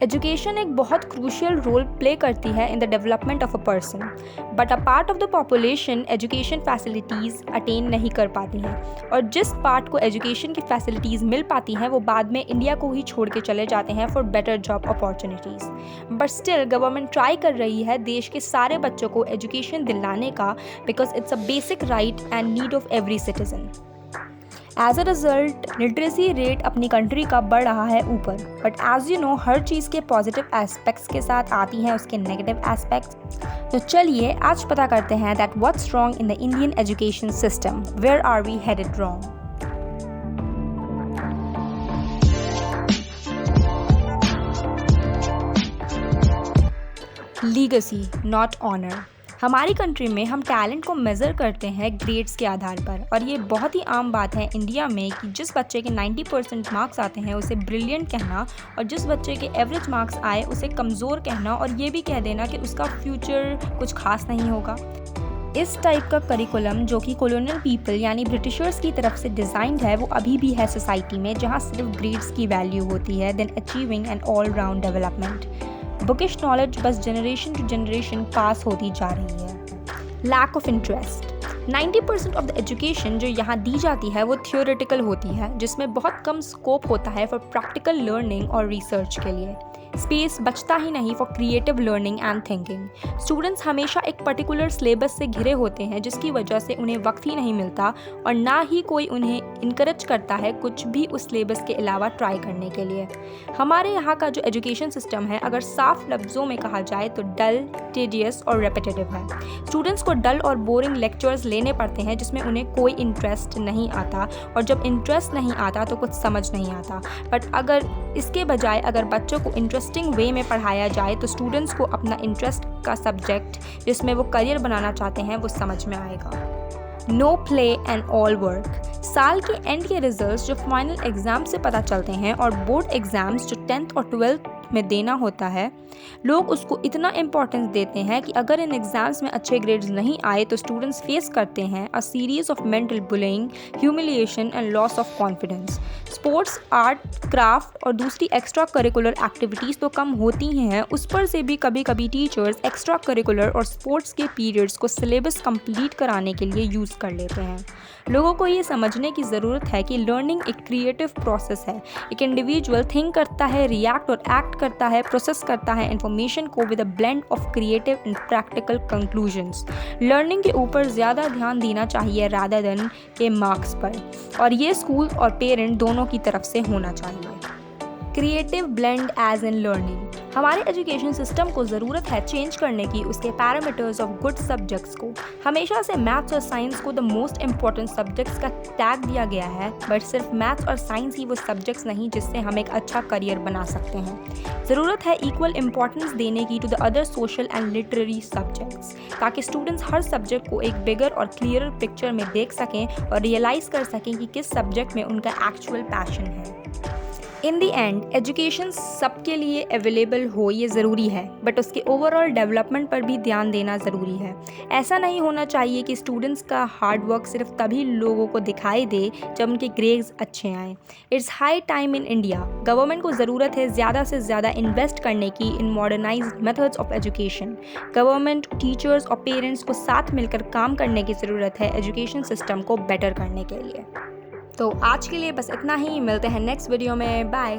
Education एक बहुत crucial role play करती है in the development of a person, but a part of the population education facilities attain नहीं कर पाती हैं, और जिस पार्ट को एजुकेशन की फैसिलिटीज़ मिल पाती हैं वो बाद में इंडिया को ही छोड़ के चले जाते हैं for better job opportunities. But still government try कर रही है देश के सारे बच्चों को एजुकेशन दिलाने का, because it's a basic right and need of every citizen. As a result literacy rate अपनी कंट्री का बढ़ रहा है ऊपर, बट एज यू नो हर चीज़ के पॉजिटिव एस्पेक्ट्स के साथ आती हैं उसके नेगेटिव एस्पेक्ट्स। तो चलिए आज पता करते हैं that what's wrong in the Indian education system, where are we headed wrong. Legacy not honour. हमारी कंट्री में हम टैलेंट को मेज़र करते हैं ग्रेड्स के आधार पर, और ये बहुत ही आम बात है इंडिया में कि जिस बच्चे के 90% मार्क्स आते हैं उसे ब्रिलियंट कहना, और जिस बच्चे के एवरेज मार्क्स आए उसे कमज़ोर कहना, और ये भी कह देना कि उसका फ्यूचर कुछ खास नहीं होगा। इस टाइप का करिकुलम जो कि कॉलोनियल पीपल यानी ब्रिटिशर्स की तरफ से डिज़ाइंड है वो अभी भी है सोसाइटी में, जहाँ सिर्फ ग्रेड्स की वैल्यू होती है then achieving an all round development. Bookish knowledge बस जनरेशन टू जनरेशन पास होती जा रही है। Lack of interest. 90% of the education जो यहाँ दी जाती है वो थियोरेटिकल होती है, जिसमें बहुत कम स्कोप होता है फॉर प्रैक्टिकल लर्निंग और रिसर्च के लिए। स्पेस बचता ही नहीं for creative learning and thinking. Students हमेशा एक पर्टिकुलर सिलेबस से घिरे होते हैं, जिसकी वजह से उन्हें वक्त ही नहीं मिलता और ना ही कोई उन्हें इनकरेज करता है कुछ भी उस सिलेबस के अलावा ट्राई करने के लिए। हमारे यहाँ का जो एजुकेशन सिस्टम है अगर साफ लफ्ज़ों में कहा जाए तो डल, टेडियस और रेपिटेटिव है। स्टूडेंट्स को डल और बोरिंग लेक्चर्स लेने पड़ते हैं जिसमें उन्हें कोई इंटरेस्ट नहीं आता, और जब इंटरेस्ट नहीं आता तो कुछ समझ नहीं आता। बट अगर इसके बजाय अगर बच्चों को इंटरेस्टिंग वे में पढ़ाया जाए तो स्टूडेंट्स को अपना इंटरेस्ट का सब्जेक्ट जिसमें वो करियर बनाना चाहते हैं वो समझ में आएगा। No play and all work. साल के एंड के रिजल्ट्स जो फाइनल एग्ज़ाम से पता चलते हैं और बोर्ड एग्ज़ाम्स जो 10th और 12th में देना होता है, लोग उसको इतना इम्पोर्टेंस देते हैं कि अगर इन एग्ज़ाम्स में अच्छे ग्रेड्स नहीं आए तो स्टूडेंट्स फेस करते हैं a series of mental bullying, humiliation and loss of confidence. Sports, art, craft और दूसरी एक्स्ट्रा करिकुलर एक्टिविटीज़ तो कम होती ही हैं, उस पर से भी कभी कभी टीचर्स एक्स्ट्रा करिकुलर और स्पोर्ट्स के पीरियड्स को सिलेबस कंप्लीट कराने के लिए यूज़ कर लेते हैं। लोगों को ये समझने की ज़रूरत है कि लर्निंग एक क्रिएटिव प्रोसेस है। एक इंडिविजुअल थिंक करता है, रिएक्ट और एक्ट करता है, प्रोसेस करता है इन्फॉर्मेशन को with a blend of creative and practical conclusions. Learning के ऊपर ज़्यादा ध्यान देना चाहिए रादर देन के मार्क्स पर, और ये स्कूल और पेरेंट दोनों की तरफ से होना चाहिए। Creative blend as in learning. हमारे एजुकेशन सिस्टम को ज़रूरत है चेंज करने की उसके पैरामीटर्स ऑफ गुड सब्जेक्ट्स को। हमेशा से मैथ्स और साइंस को द मोस्ट इम्पॉर्टेंट सब्जेक्ट्स का टैग दिया गया है, बट सिर्फ मैथ्स और साइंस ही वो सब्जेक्ट्स नहीं जिससे हम एक अच्छा करियर बना सकते हैं। ज़रूरत है इक्वल इम्पॉर्टेंस देने की to the other social and literary subjects, ताकि स्टूडेंट्स हर सब्जेक्ट को एक बिगर और क्लियरर पिक्चर में देख सकें और रियलाइज़ कर सकें कि किस सब्जेक्ट में उनका एक्चुअल पैशन है। इन दी एंड एजुकेशन सबके लिए अवेलेबल हो ये ज़रूरी है, बट उसके ओवरऑल डेवलपमेंट पर भी ध्यान देना ज़रूरी है। ऐसा नहीं होना चाहिए कि स्टूडेंट्स का हार्ड वर्क सिर्फ तभी लोगों को दिखाई दे जब उनके ग्रेड्स अच्छे आएँ। It's high time in India. Government को ज़रूरत है ज़्यादा से ज़्यादा इन्वेस्ट करने की in modernised methods of education. Government, teachers और पेरेंट्स को साथ मिलकर काम करने की ज़रूरत है एजुकेशन सिस्टम को बेटर करने के लिए। तो आज के लिए बस इतना ही, मिलते हैं नेक्स्ट वीडियो में। बाय।